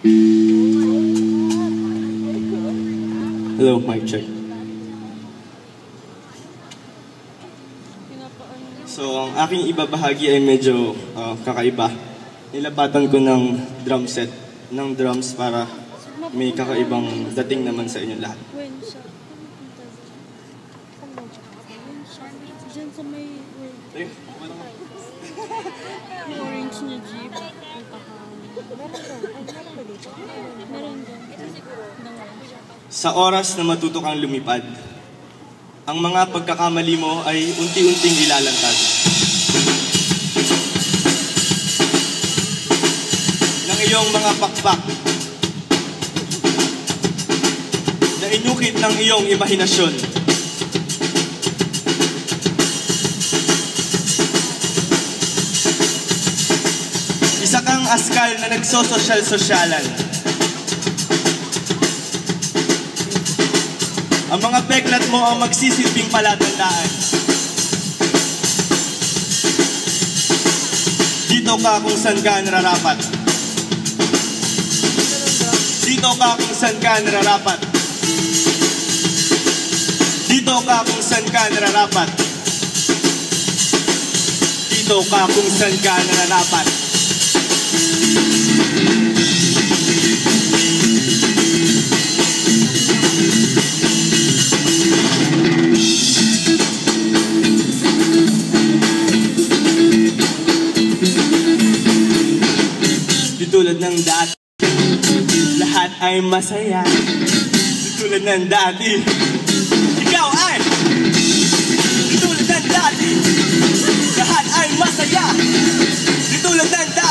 Hello, mic check. So, ang aking ibabahagi ay medyo kakaiba. Nilapatan ko ng drum set, ng drums para may kakaibang dating naman sa inyo lahat. Diyan sa may orange na jeep. Meron doon. Sa oras na matuto kang lumipad, ang mga pagkakamali mo ay unti-unting ilalantad. Ng iyong mga pakpak na inukit ng iyong imahinasyon. Isa kang askal na nagsososyal-sosyalan. Ang mga peklat mo ang magsisilbing palatandaan. Dito ka kung saan ka nararapat. Dito ka kung saan ka nararapat. Dito ka kung saan ka nararapat. Dito ka kung saan ka nararapat. Tulad ng dati, lahat ay masaya. Tulad ng dati, ikaw ay tulad ng dati, lahat ay masaya. Tulad ng dati.